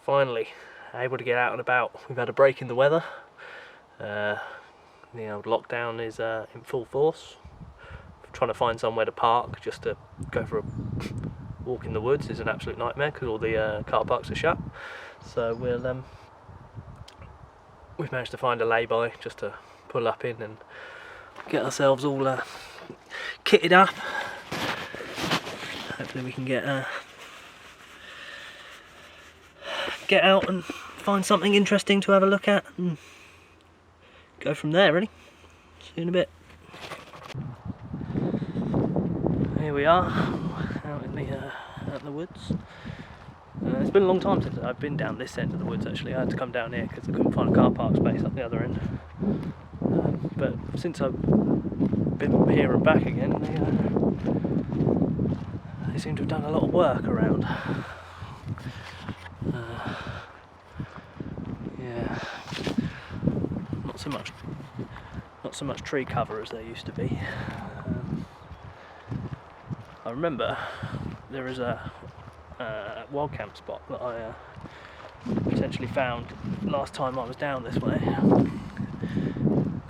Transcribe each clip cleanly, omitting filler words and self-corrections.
finally able to get out and about. We've had a break in the weather. The old lockdown is in full force. Trying to find somewhere to park just to go for a walk in the woods is an absolute nightmare because all the car parks are shut. So we've managed to find a lay-by just to pull up in and get ourselves all kitted up. Hopefully we can get out and find something interesting to have a look at and go from there, really. See you in a bit. Here we are, out in the woods. It's been a long time since I've been down this end of the woods actually. I had to come down here because I couldn't find a car park space up the other end. But since I've been here and back again, they seem to have done a lot of work around. Yeah, not so much tree cover as there used to be. I remember there is a wild camp spot that I potentially found last time I was down this way.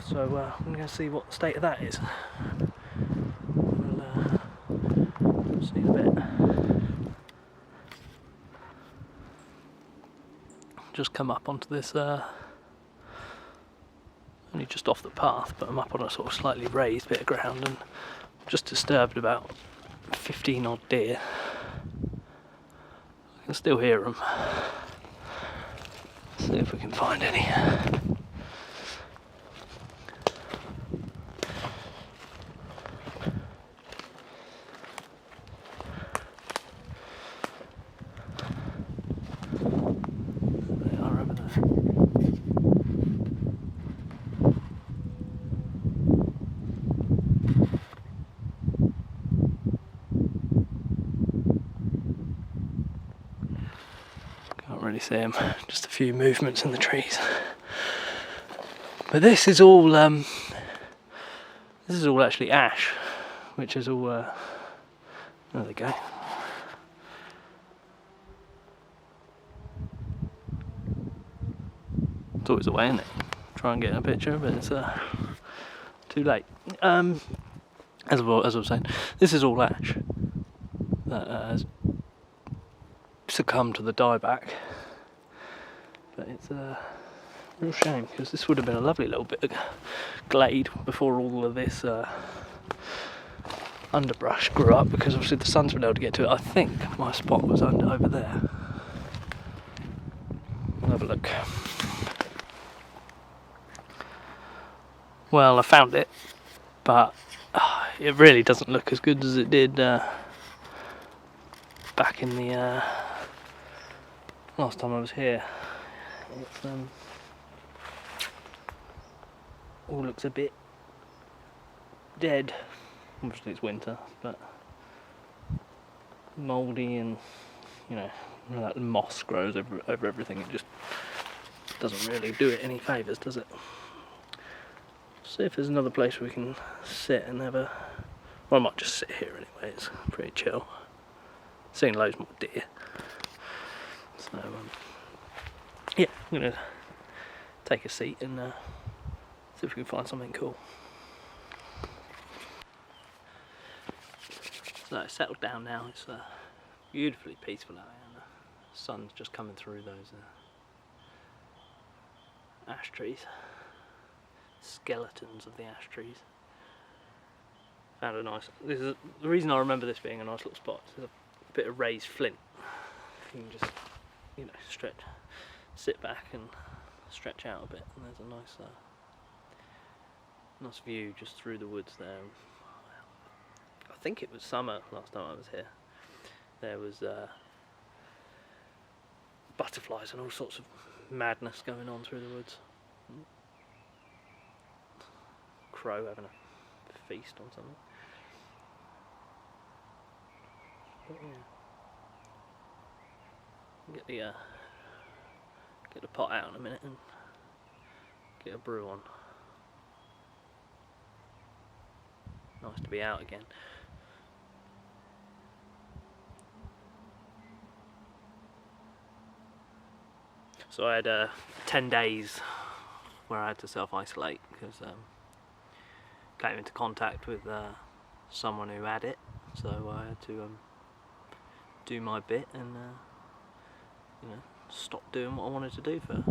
So I'm going to see what the state of that is. We'll see in a bit. Just come up onto this, only just off the path, but I'm up on a sort of slightly raised bit of ground and just disturbed about 15 odd deer. I can still hear them. See if we can find any. They are over there. Can't really see them, just a few movements in the trees. But this is all actually ash, which is all there they go. It's always a way, isn't it? Try and get a picture, but it's too late. As I was saying, this is all ash that has succumbed to the dieback. But it's a real shame because this would have been a lovely little bit of glade before all of this underbrush grew up, because obviously the sun's been able to get to it. I think my spot was over there. We'll have a look. Well, I found it, but it really doesn't look as good as it did back in the last time I was here. It's all looks a bit dead. Obviously it's winter, but mouldy, and you know that moss grows over everything. It just doesn't really do it any favours, does it? See if there's another place we can sit and have a... Well, I might just sit here anyway, it's pretty chill. Seen loads more deer. So, yeah, I'm going to take a seat and see if we can find something cool. So it's settled down now, it's beautifully peaceful out here, and the sun's just coming through those ash trees. Skeletons of the ash trees. Found a nice... This is the reason I remember this being a nice little spot. There's a bit of raised flint. You can just, you know, sit back and stretch out a bit, and there's a nice view just through the woods there. I think it was summer last time I was here. There was butterflies and all sorts of madness going on through the woods. Crow having a feast on something. But yeah, get the pot out in a minute and get a brew on. Nice to be out again. So I had 10 days where I had to self-isolate because came into contact with someone who had it, so I had to do my bit and you know, stop doing what I wanted to do for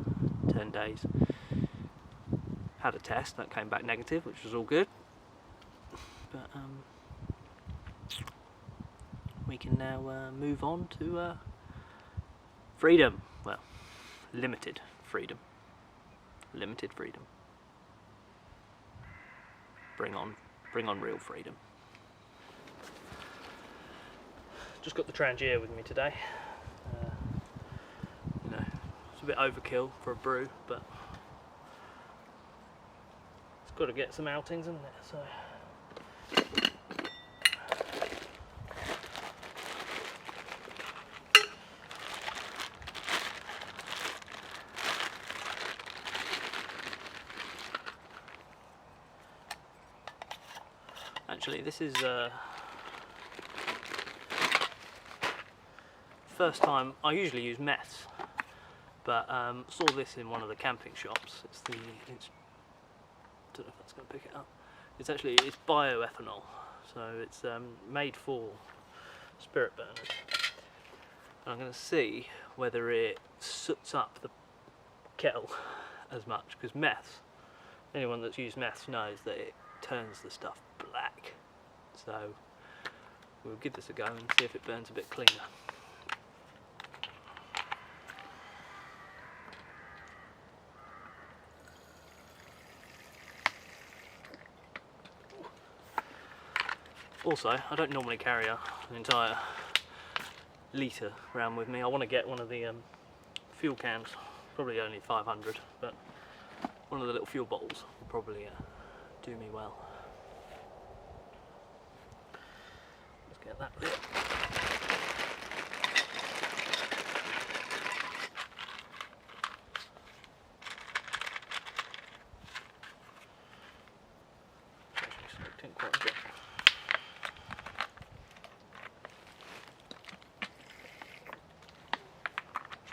10 days. Had a test that came back negative, which was all good, but we can now move on to freedom. Well, limited freedom. Limited freedom. Bring on real freedom. Just got the Trangier with me today. You know, it's a bit overkill for a brew, but it's got to get some outings, isn't it? So. Actually, this is first time. I usually use meths, but saw this in one of the camping shops. It's don't know if that's going to pick it up. It's bioethanol, so it's made for spirit burners. And I'm going to see whether it soots up the kettle as much, because meths, anyone that's used meths knows that it turns the stuff black. So we'll give this a go and see if it burns a bit cleaner. Also, I don't normally carry an entire litre around with me. I want to get one of the fuel cans, probably only 500, but one of the little fuel bottles will probably do me well. Let's get that lit.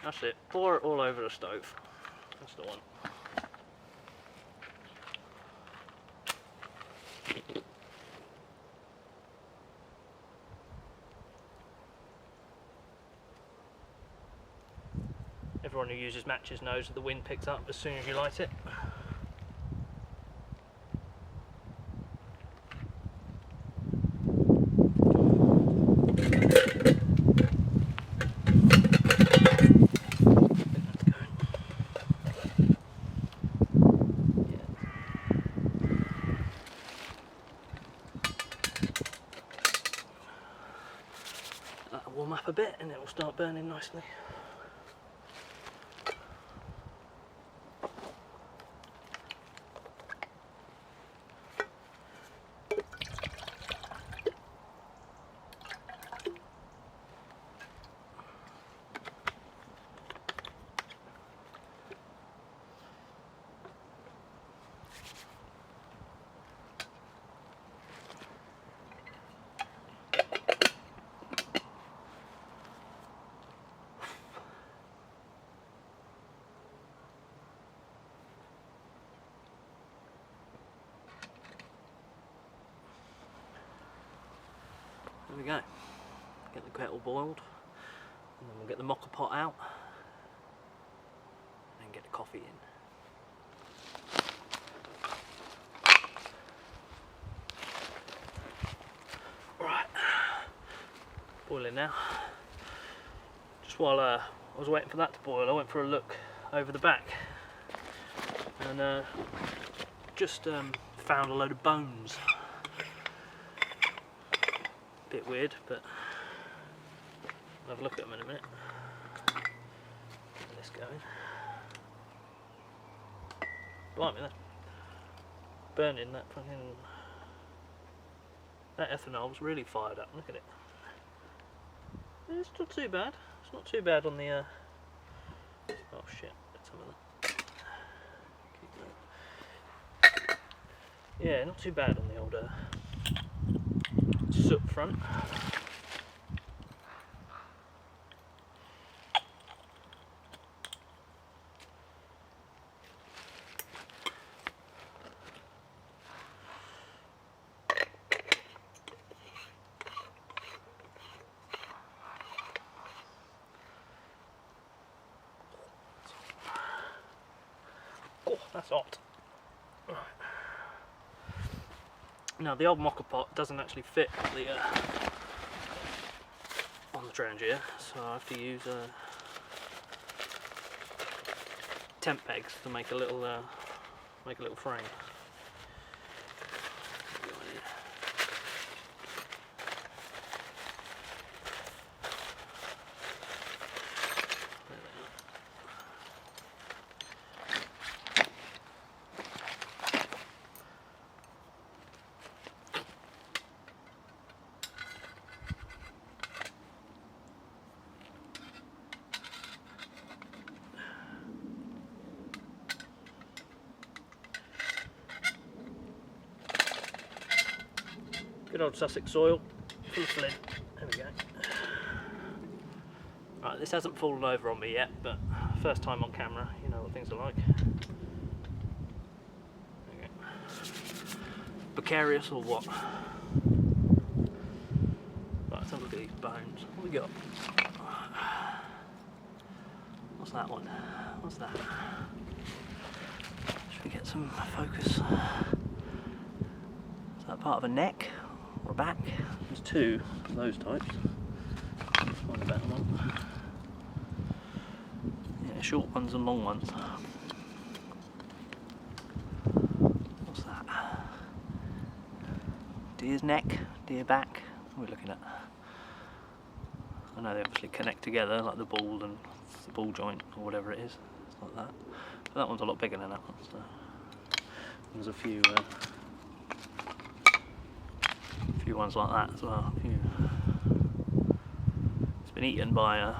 That's it, pour it all over the stove. That's the one. Everyone who uses matches knows that the wind picks up as soon as you light it. That'll warm up a bit and it will start burning nicely. There we go. Get the kettle boiled, and then we'll get the mocha pot out and get the coffee in. Right, boiling now. Just while I was waiting for that to boil, I went for a look over the back and just found a load of bones. Bit weird, but I'll have a look at them in a minute. Get this going. Blimey, that burning, that ethanol's really fired up. Look at it. It's not too bad. It's not too bad on the oh shit, that's some of that. Yeah, not too bad on the old soot front. Oh, that's hot. Right. Now the old mocker pot doesn't actually fit on the Trangia, so I have to use tent pegs to make a little frame. Good old Sussex soil, full of flint. There we go. Right, this hasn't fallen over on me yet, but first time on camera, you know what things are like. Okay. Precarious or what? Right, let's have a look at these bones. What we got? What's that one? What's that? Should we get some focus? Is that part of a neck? Or back? There's two of those types. Let's find a better one. Yeah, short ones and long ones. What's that? Deer's neck, deer back. What are we looking at? I know they obviously connect together, like the ball and the ball joint or whatever it is. It's like that. But that one's a lot bigger than that one. So there's a few ones like that as well. It's been eaten by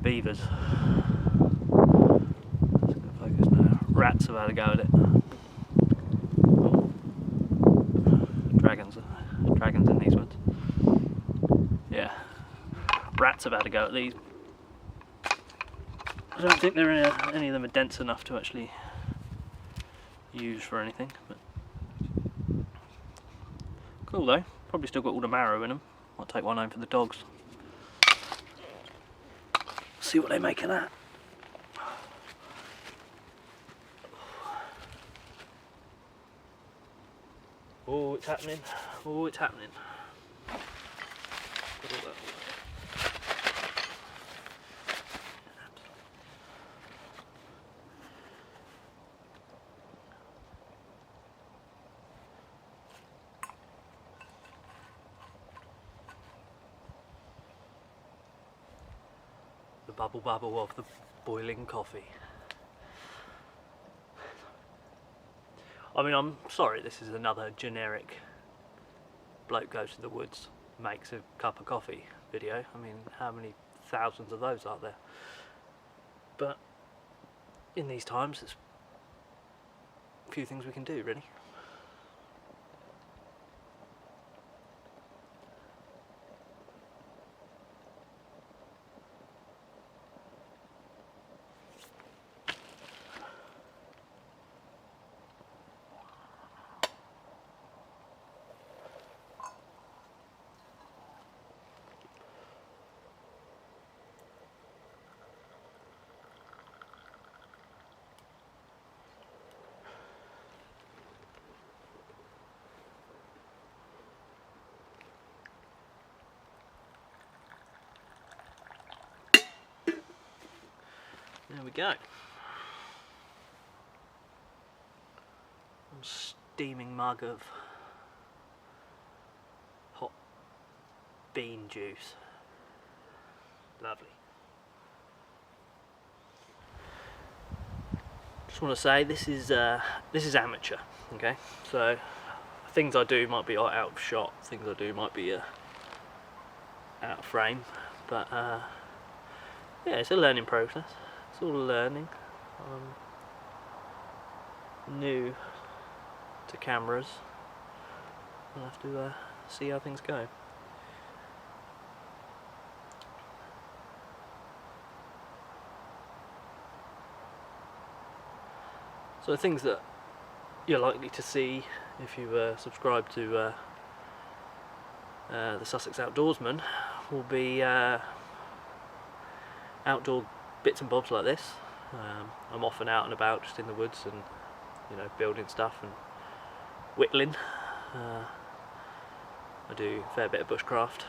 beavers. It's going to focus now. Rats have had a go at it. Oh. Dragons in these ones. Yeah, rats have had a go at these. I don't think any of them are dense enough to actually use for anything. But cool though, probably still got all the marrow in them. Might take one home for the dogs. See what they make of that. Oh, it's happening. Oh, it's happening. Look at that. The bubble bubble of the boiling coffee. I mean, I'm sorry, this is another generic bloke goes to the woods, makes a cup of coffee video. I mean, how many thousands of those are there? But in these times, there's a few things we can do, really. There we go. A steaming mug of hot bean juice. Lovely. Just want to say this is amateur. Okay, so things I do might be out of shot. Things I do might be out of frame. But yeah, it's a learning process. It's all learning. I'm new to cameras. I'll have to see how things go. So things that you're likely to see if you subscribe to the Sussex Outdoorsman will be outdoor bits and bobs like this. I'm often out and about just in the woods and, you know, building stuff and whittling. I do a fair bit of bushcraft.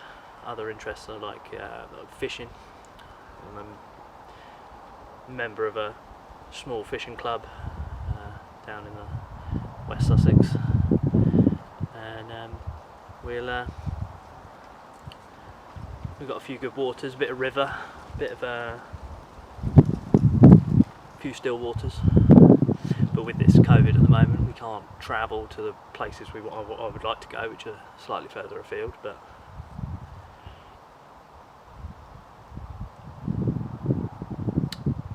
Other interests are like fishing. I'm a member of a small fishing club down in the West Sussex, and we've got a few good waters, a bit of river, a bit of a few still waters. But with this COVID at the moment, we can't travel to the places I would like to go, which are slightly further afield. But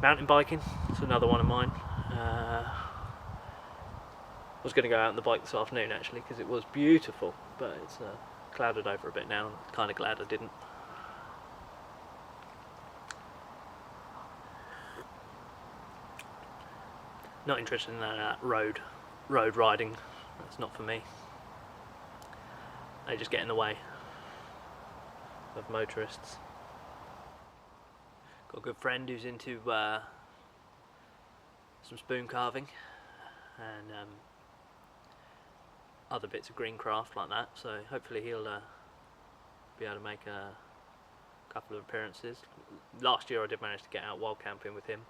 mountain biking, it's another one of mine. I was going to go out on the bike this afternoon actually, because it was beautiful, but it's clouded over a bit now. I'm kind of glad I didn't. Not interested in that road riding. That's not for me. They just get in the way of motorists. Got a good friend who's into some spoon carving and other bits of green craft like that, so hopefully he'll be able to make a couple of appearances. Last year I did manage to get out wild camping with him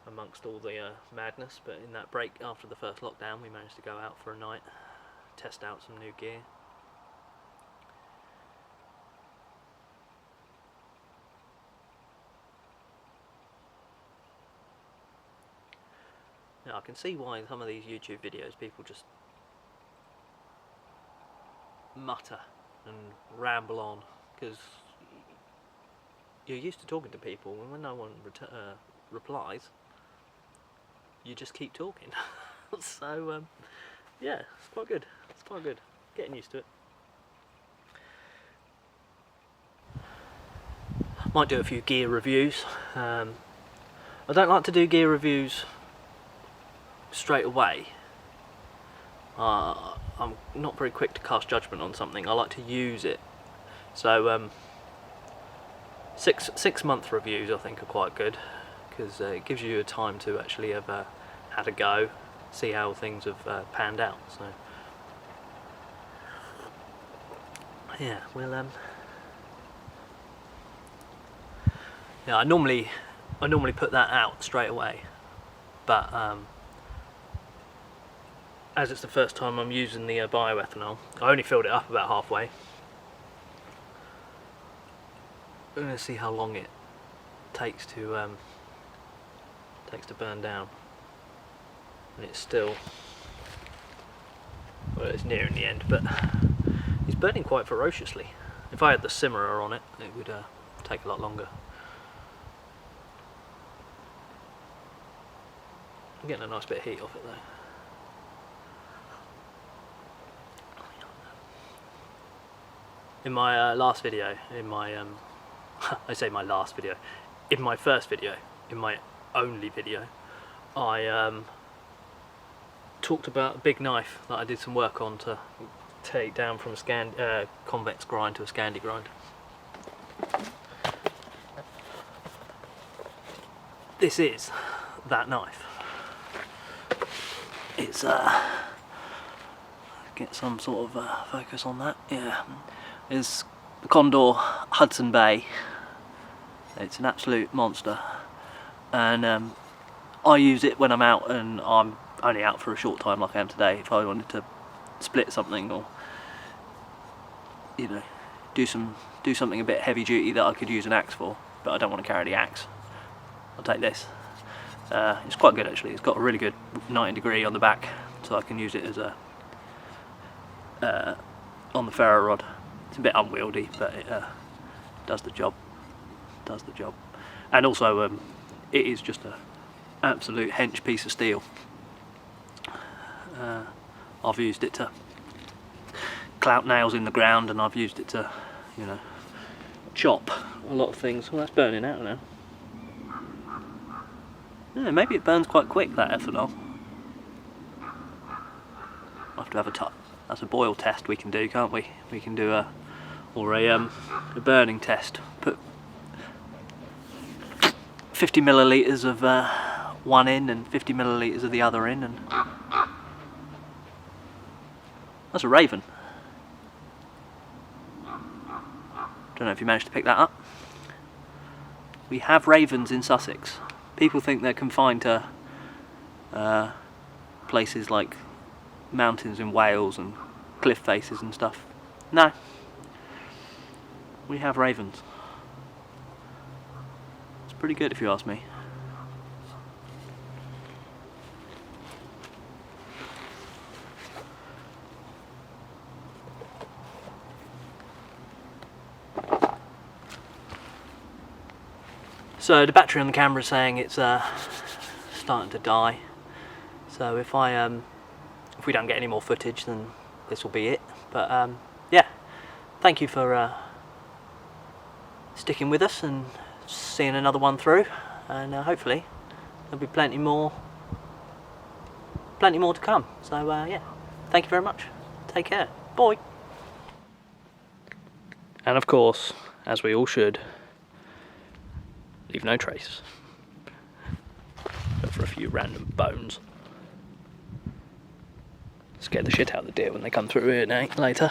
amongst all the madness, but in that break after the first lockdown we managed to go out for a night, test out some new gear. Now I can see why in some of these YouTube videos people just mutter and ramble on, because you're used to talking to people, and when no one replies, you just keep talking. So yeah, it's quite good. It's quite good. Getting used to it. Might do a few gear reviews. I don't like to do gear reviews straight away. I'm not very quick to cast judgment on something. I like to use it. So 6 month reviews I think are quite good, because it gives you a time to actually have had a go, see how things have panned out. So yeah, well yeah, I normally put that out straight away, but as it's the first time I'm using the bioethanol, I only filled it up about halfway. I'm going to see how long it takes to burn down, and it's still, well, it's nearing the end, but it's burning quite ferociously. If I had the simmerer on it, it would take a lot longer. I'm getting a nice bit of heat off it though. In my last video, in my I say my last video, in my first video, in my only video, I talked about a big knife that I did some work on to take down from a convex grind to a Scandi grind. This is that knife. It's get some sort of focus on that. Yeah, it's the Condor Hudson Bay. It's an absolute monster, and I use it when I'm out, and I'm only out for a short time like I am today. If I wanted to split something, or you know, do something a bit heavy duty that I could use an axe for, but I don't want to carry the axe, I'll take this. It's quite good actually. It's got a really good 90 degree on the back, so I can use it as a on the ferro rod. It's a bit unwieldy, but it does the job. Does the job. And also it is just an absolute hench piece of steel. I've used it to clout nails in the ground, and I've used it to, you know, chop a lot of things. Well, that's burning out now. Yeah, maybe it burns quite quick, that ethanol. I'll have to have that's a boil test we can do, can't we? We can do a burning test. 50 millilitres of one in and 50 millilitres of the other in, and that's a raven. Don't know if you managed to pick that up. We have ravens in Sussex. People think they're confined to places like mountains in Wales and cliff faces and stuff. No, we have ravens. It's pretty good if you ask me. So the battery on the camera is saying it's starting to die. So if we don't get any more footage, then this will be it. But yeah, thank you for sticking with us and seeing another one through. And hopefully there'll be plenty more to come. So yeah, thank you very much. Take care. Bye. And of course, as we all should, leave no trace. But for a few random bones. Scare the shit out of the deer when they come through here later.